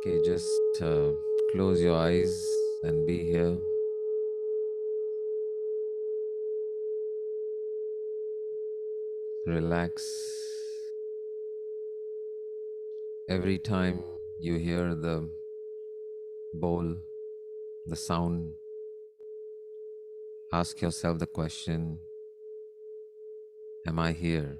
Okay, just close your eyes and be here. Relax. Every time you hear the bowl, the sound, ask yourself the question, am I here?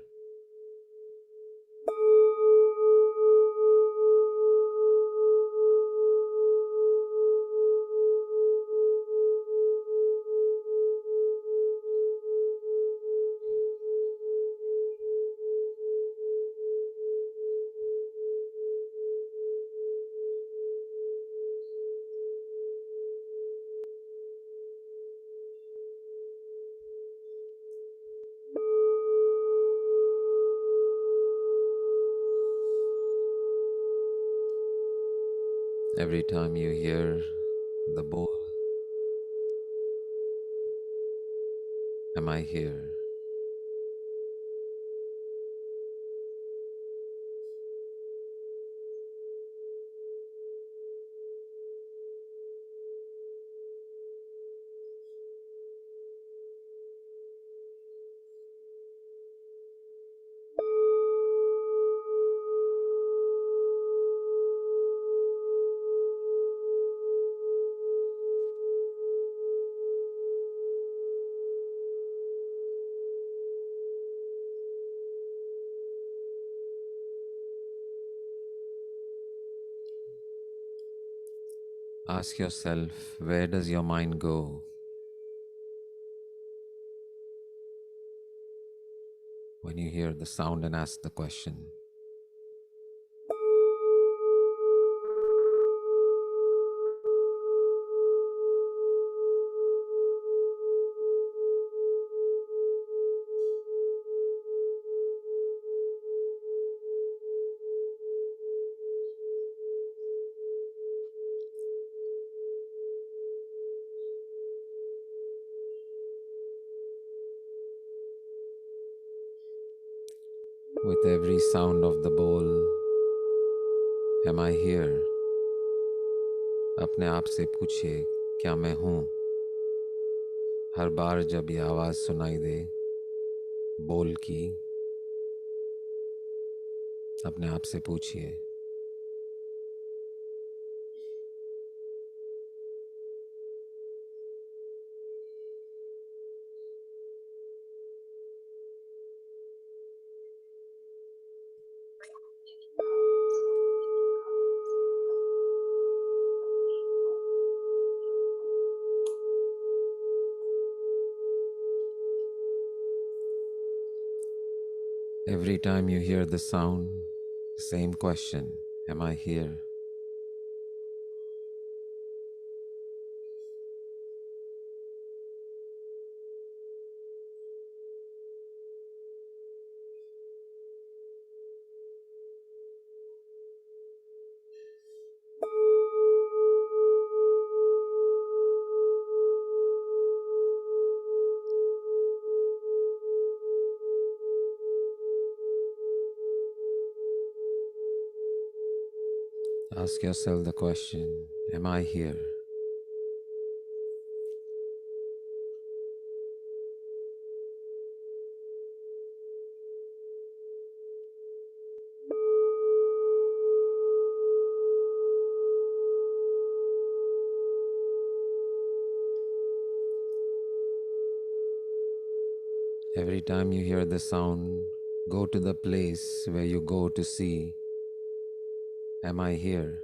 Every time you hear the bowl, am I here? Ask yourself, where does your mind go when you hear the sound and ask the question? With every sound of the bowl, am I here? अपने आप से पूछिए, क्या मैं हूँ? हर बार जब ये आवाज़ सुनाई दे बोल की, अपने आप से पूछिए. Every time you hear the sound, same question, am I here? Ask yourself the question, am I here? Every time you hear the sound, go to the place where you go to see, am I here?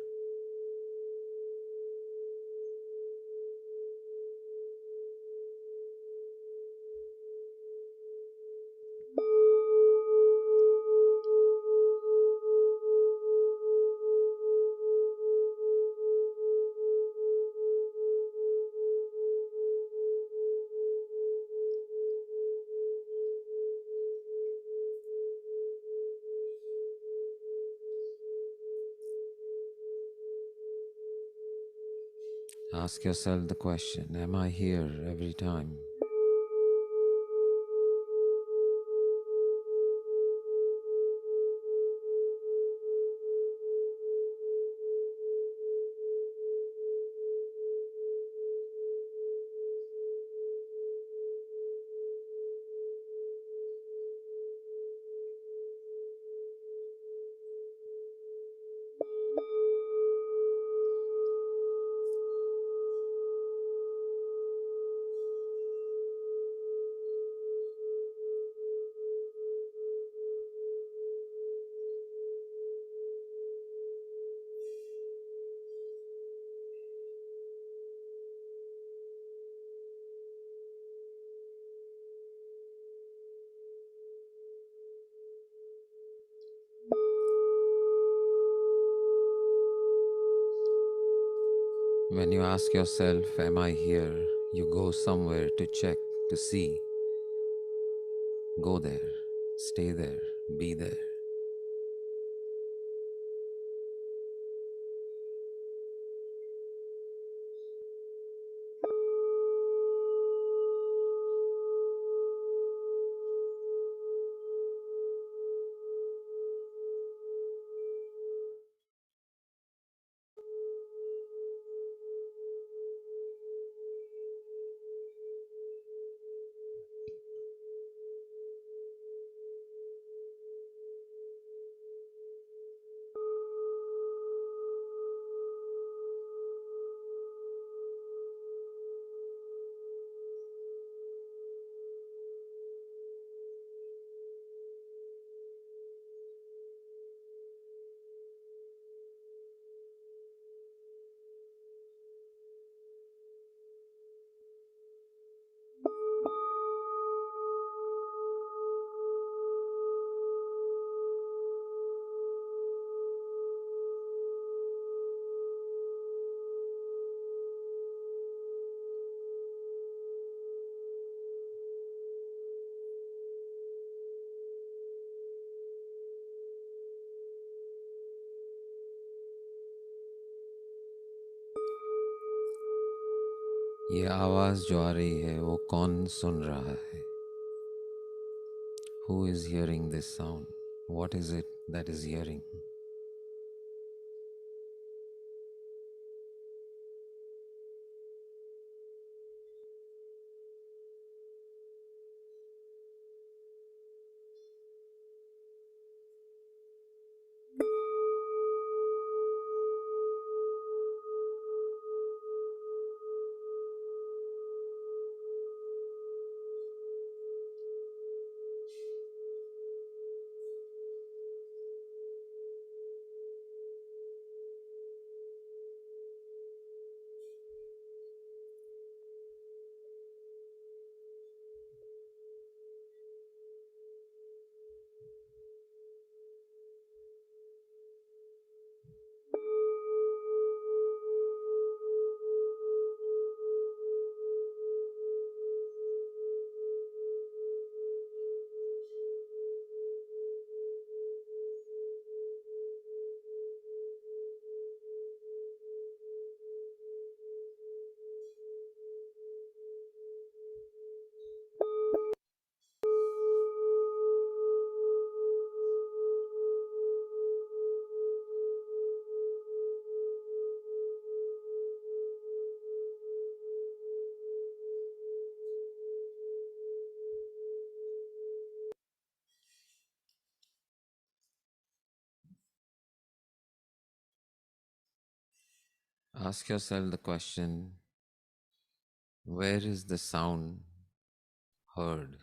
Ask yourself the question, am I here every time? When you ask yourself, am I here? You go somewhere to check, to see. Go there, stay there, be there. ये आवाज जो आ रही है वो कौन सुन रहा है? Who is hearing this sound? What is it that is hearing? Ask yourself the question, where is the sound heard?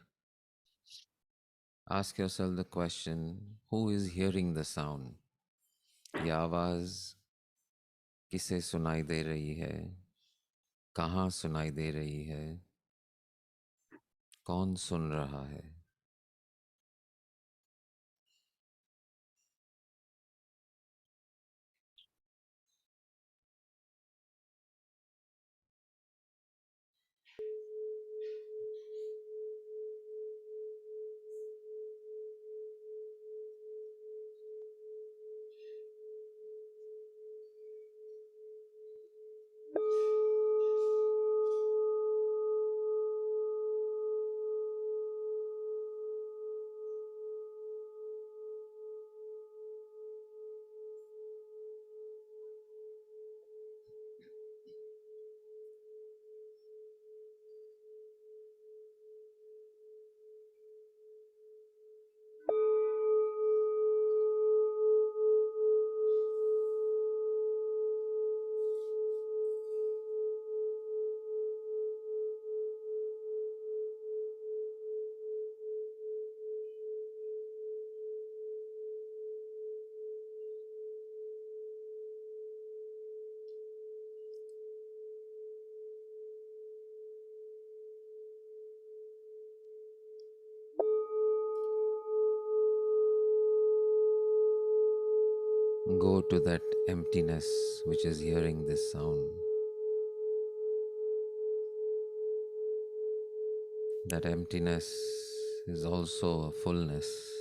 Ask yourself the question, who is hearing the sound? ये आवाज किसे सुनाई दे रही है? कहाँ सुनाई दे रही है? कौन सुन रहा है? Go to that emptiness which is hearing this sound. That emptiness is also a fullness.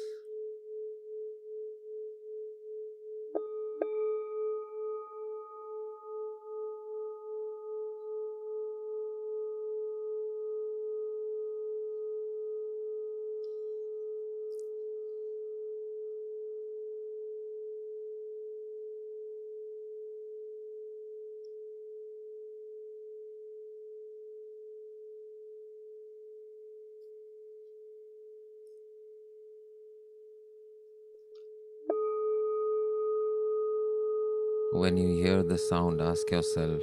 When you hear the sound, ask yourself,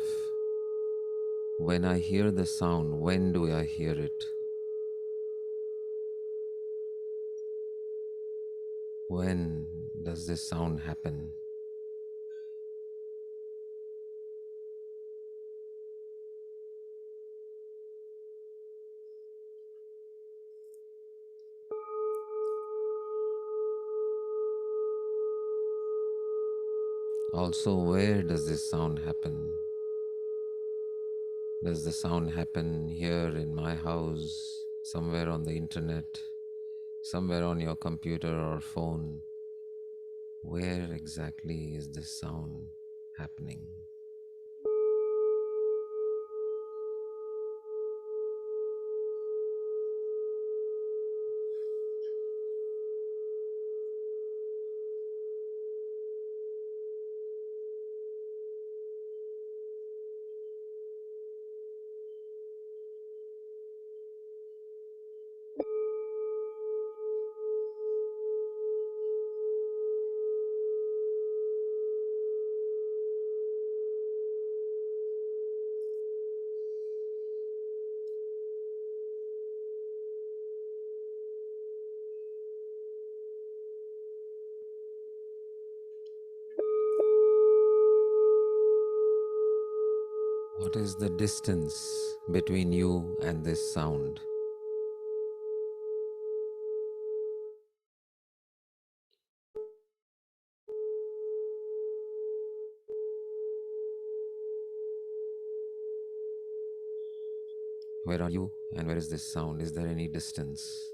when I hear the sound, when do I hear it? When does this sound happen? Also, where does this sound happen? Does the sound happen here in my house, somewhere on the internet, somewhere on your computer or phone? Where exactly is this sound happening? What is the distance between you and this sound? Where are you and where is this sound? Is there any distance?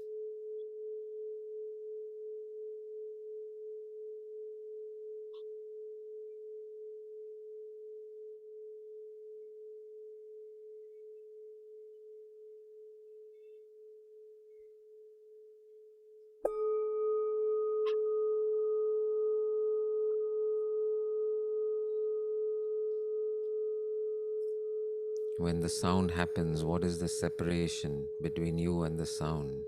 When the sound happens, what is the separation between you and the sound?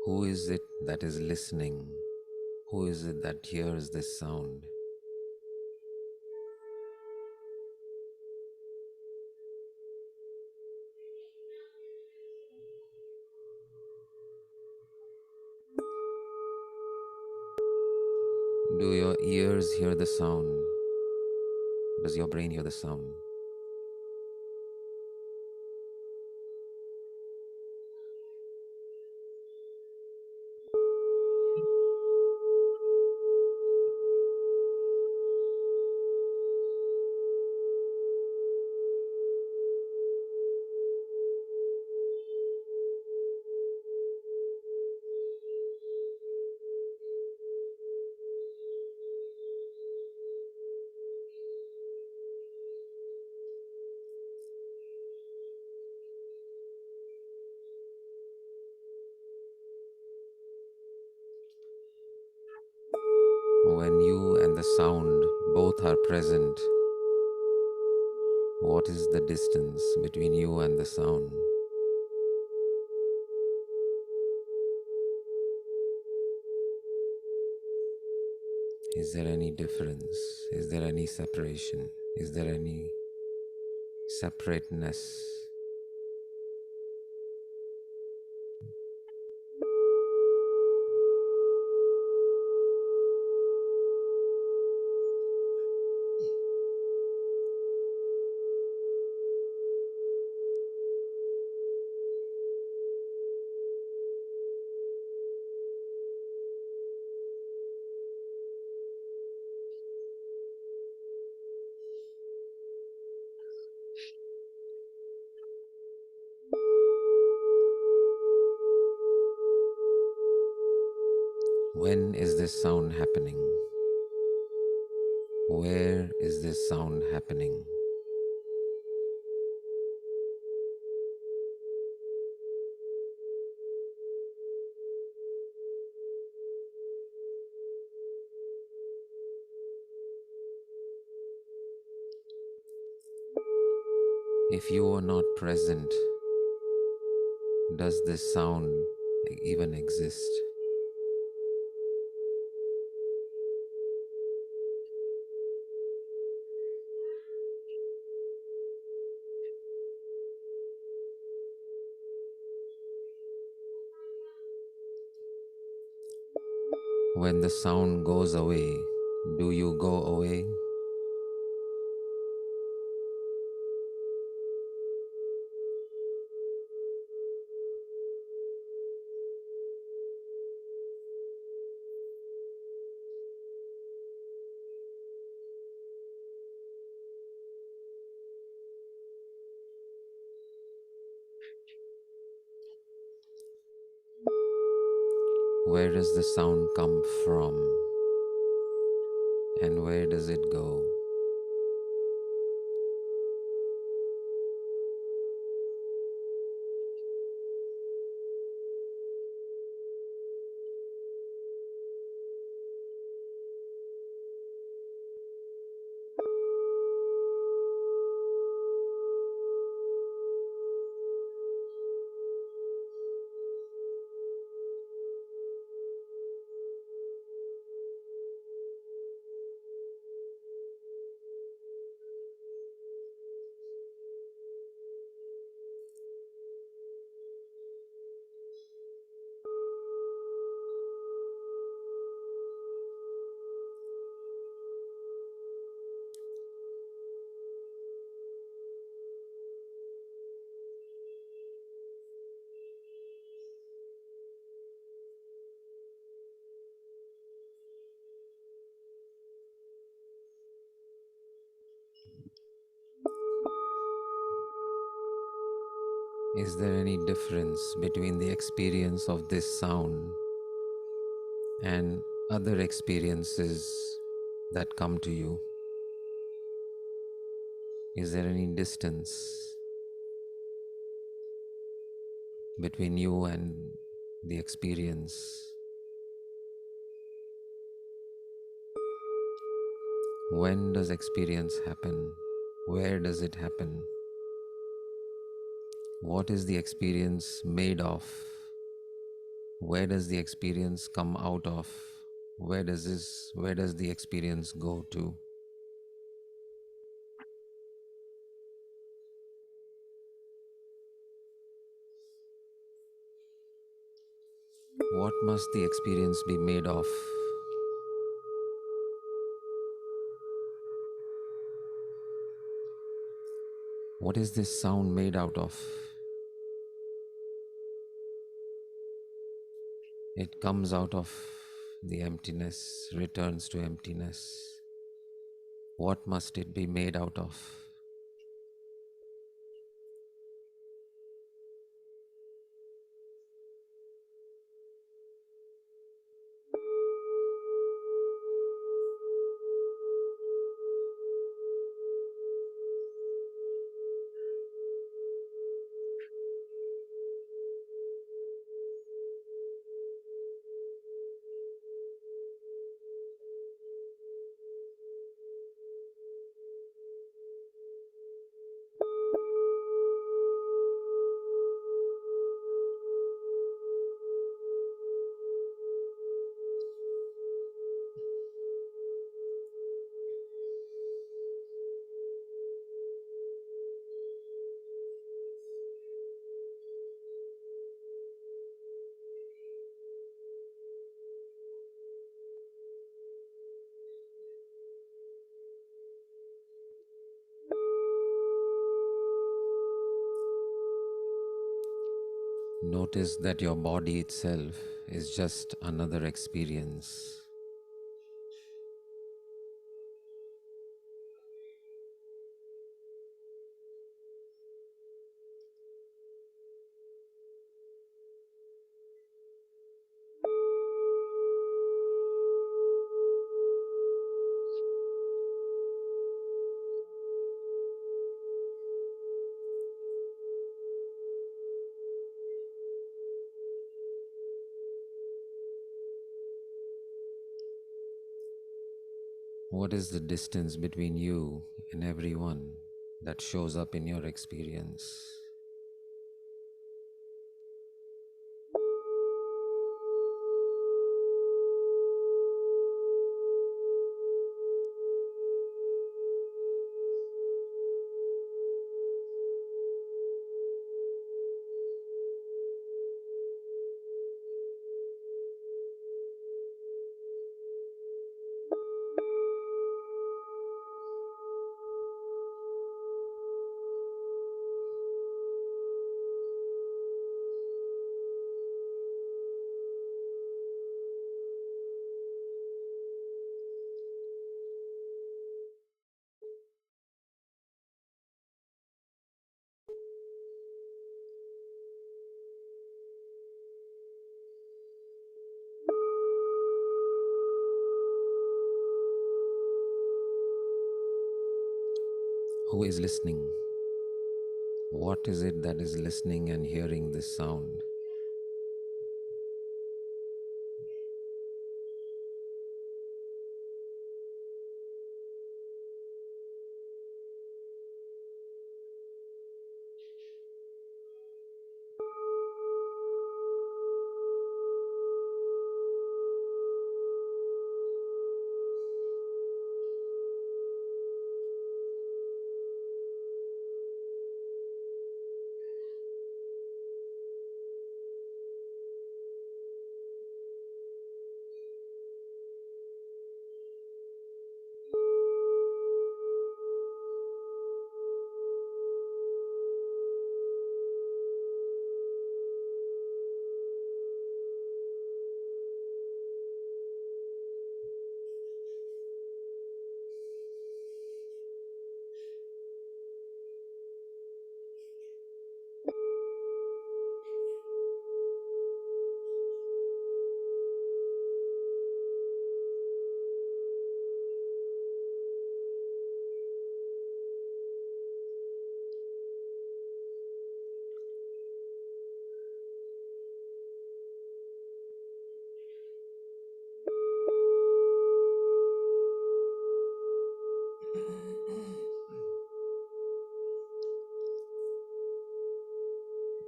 Who is it that is listening? Who is it that hears this sound? Do your ears hear the sound? Does your brain hear the sound? When you and the sound both are present, what is the distance between you and the sound? Is there any difference? Is there any separation? Is there any separateness? When is this sound happening? Where is this sound happening? If you are not present, does this sound even exist? When the sound goes away, do you go away? Where does the sound come from and where does it go? Is there any difference between the experience of this sound and other experiences that come to you? Is there any distance between you and the experience? When does experience happen? Where does it happen? What is the experience made of? Where does the experience come out of? Where does the experience go to? What must the experience be made of? What is this sound made out of? It comes out of the emptiness, returns to emptiness. What must it be made out of? Notice that your body itself is just another experience. What is the distance between you and everyone that shows up in your experience? Who is listening? What is it that is listening and hearing this sound?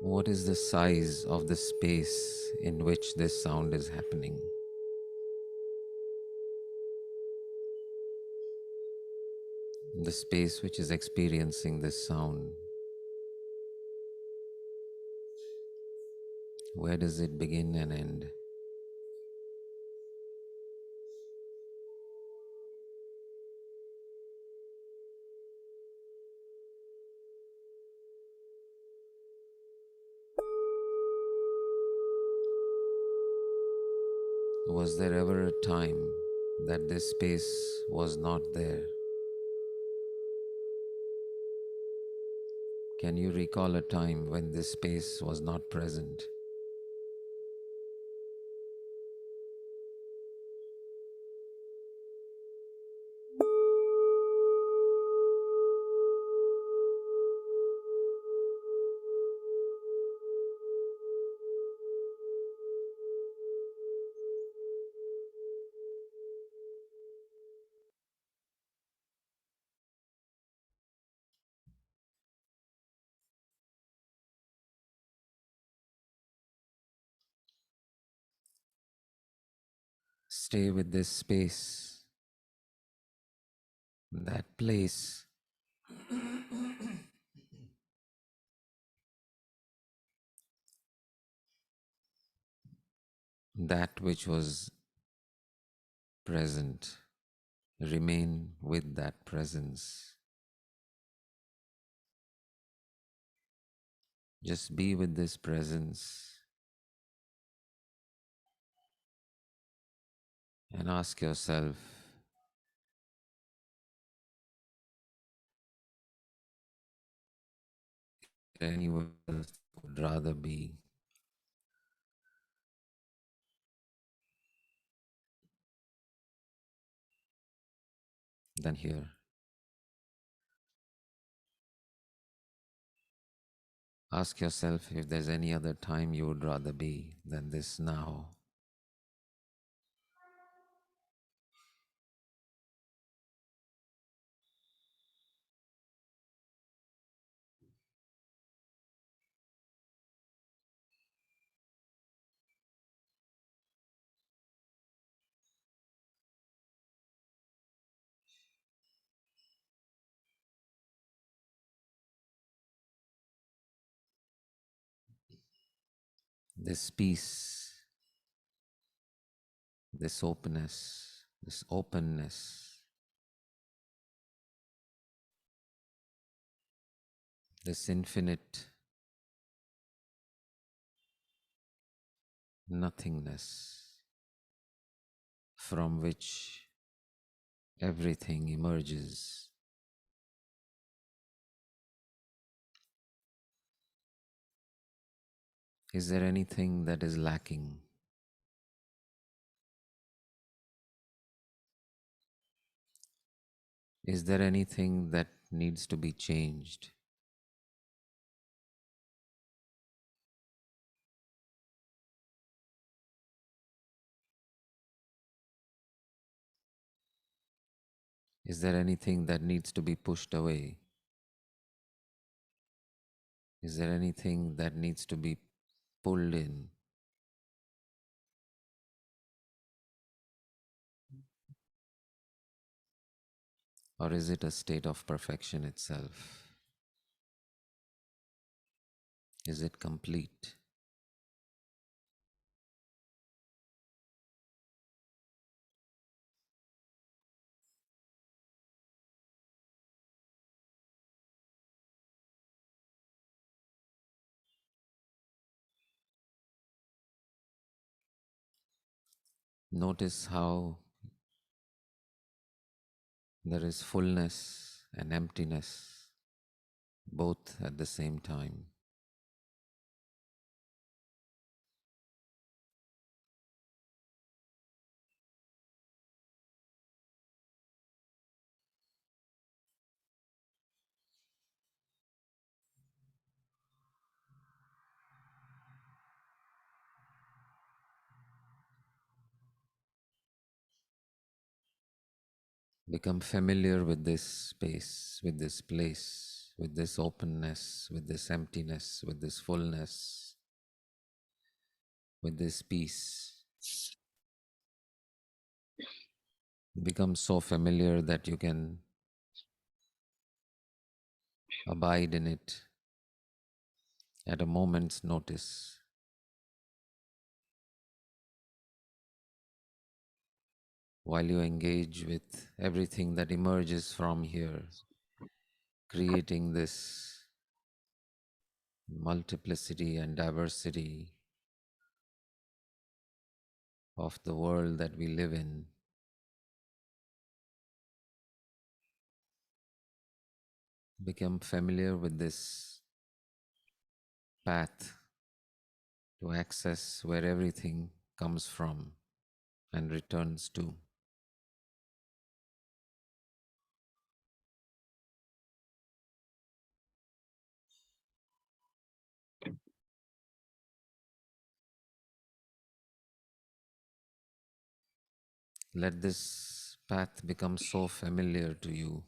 What is the size of the space in which this sound is happening? The space which is experiencing this sound. Where does it begin and end? Was there ever a time that this space was not there? Can you recall a time when this space was not present? Stay with this space, that place, that which was present. Remain with that presence. Just be with this presence and ask yourself, anywhere else would rather be than here. Ask yourself if there's any other time you would rather be than this now. this peace, this openness, this infinite nothingness from which everything emerges. Is there anything that is lacking? Is there anything that needs to be changed? Is there anything that needs to be pushed away? Is there anything that needs to be pulled in? Or is it a state of perfection itself? Is it complete? Notice how there is fullness and emptiness both at the same time. Become familiar with this space, with this place, with this openness, with this emptiness, with this fullness, with this peace. Become so familiar that you can abide in it at a moment's notice. While you engage with everything that emerges from here, creating this multiplicity and diversity of the world that we live in, become familiar with this path to access where everything comes from and returns to. Let this path become so familiar to you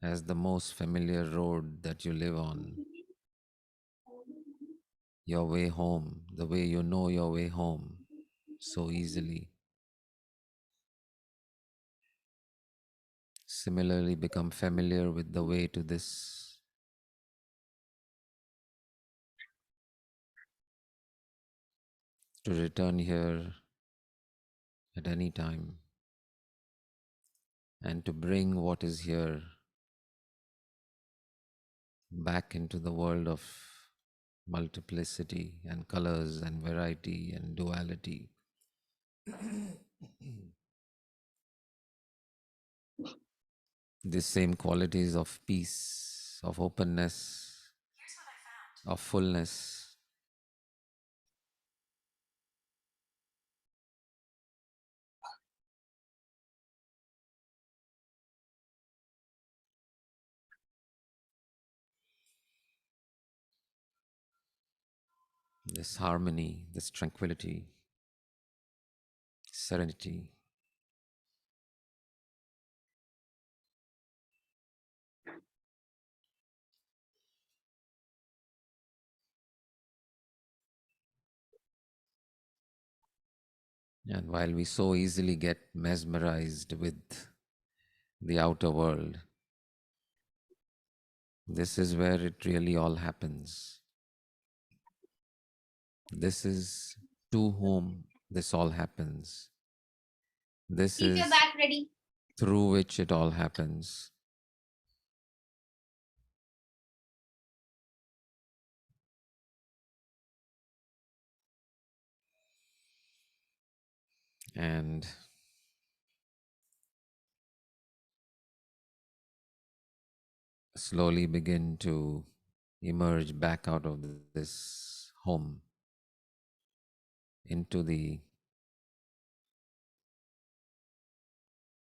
as the most familiar road that you live on, your way home, the way you know your way home so easily. Similarly, become familiar with the way to this, to return here at any time and to bring what is here back into the world of multiplicity and colors and variety and duality. These same qualities of peace, of openness, of fullness, this harmony, this tranquility, serenity. And while we so easily get mesmerized with the outer world, this is where it really all happens. This is to whom this all happens. This Keep your is back ready. through which it all happens. And slowly begin to emerge back out of this home into the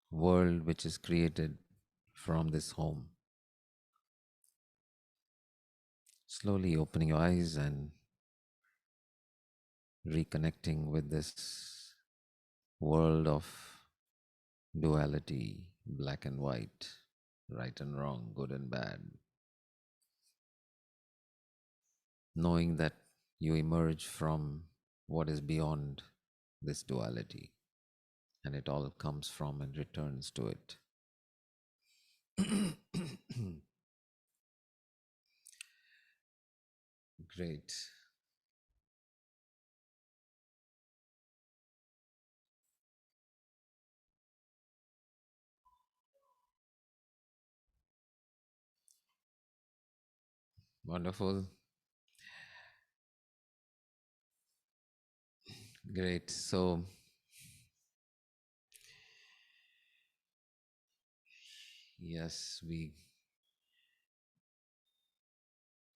world which is created from this home. Slowly opening your eyes and reconnecting with this world of duality, black and white, right and wrong, good and bad, knowing that you emerge from what is beyond this duality and it all comes from and returns to it. Great. Wonderful. Great. So, yes, we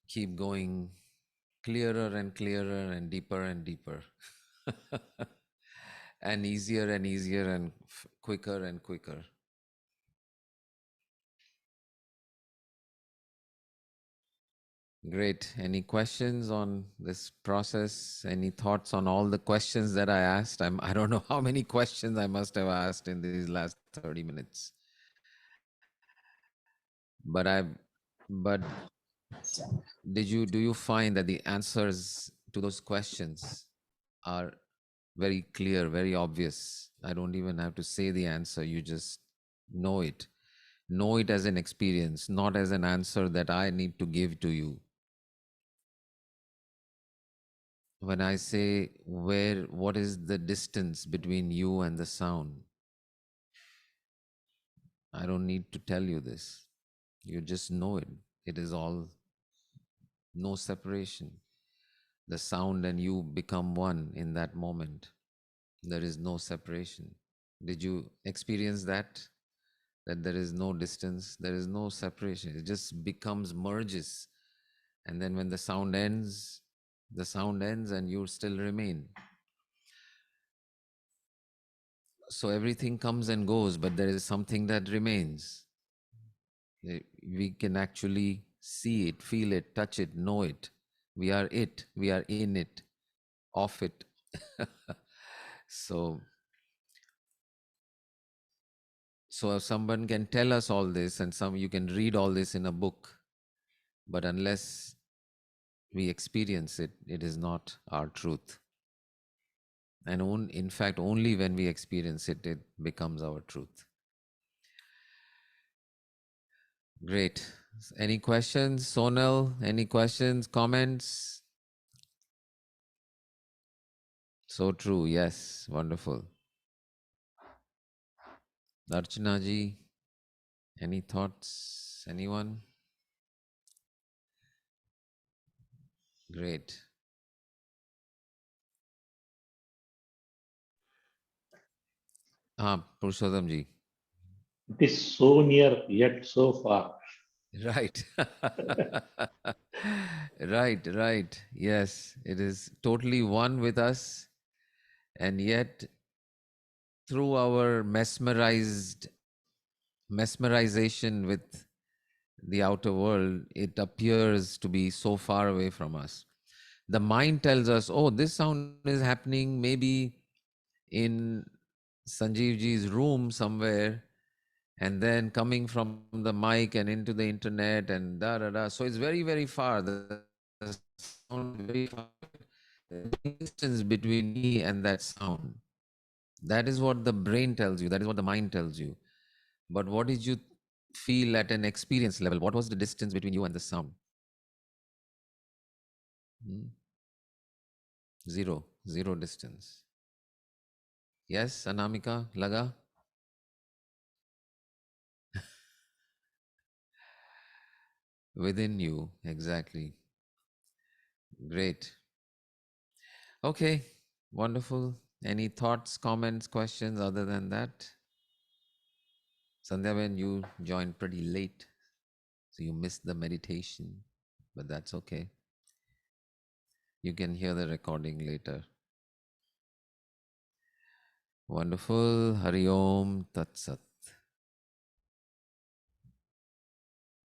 keep going clearer and clearer and deeper and easier and quicker and quicker. Great. Any questions on this process? Any thoughts on all the questions that I asked? I don't know how many questions I must have asked in these last 30 minutes. But I but do you find that the answers to those questions are very clear, very obvious? I don't even have to say the answer, you just know it. Know it as an experience, not as an answer that I need to give to you. When I say what is the distance between you and the sound, I don't need to tell you this. You just know it. It is all no separation. The sound and you become one in that moment. There is no separation. Did you experience that? That there is no distance, there is no separation. It just becomes merges. And then when the sound ends and you still remain. So everything comes and goes, but there is something that remains. We can actually see it, feel it, touch it, know it. We are it, we are in it, of it. so so someone can tell us all this, and some you can read all this in a book, but unless we experience it, it is not our truth. And in fact, only when we experience it, it becomes our truth. Great. Any questions, Sonal? Any questions, comments? So true. Yes. Wonderful. Darchana ji, any thoughts? Anyone? Great. Purushottam ji. It is so near yet so far. Right. Right. Yes, it is totally one with us. And yet, through our mesmerization with the outer world, it appears to be so far away from us. The mind tells us, oh, this sound is happening maybe in Sanjivji's room somewhere, and then coming from the mic and into the internet and da da da. So it's very, very far. The sound is very far. The distance between me and that sound. That is what the brain tells you. That is what the mind tells you. But what did you feel at an experience level? What was the distance between you and the sound? Hmm? Zero distance. Yes, Anamika, laga? Within you, exactly. Great. Okay, wonderful. Any thoughts, comments, questions other than that? Sandhya, you joined pretty late, so you missed the meditation, but that's okay. You can hear the recording later. Wonderful. Hari Om Tat Sat.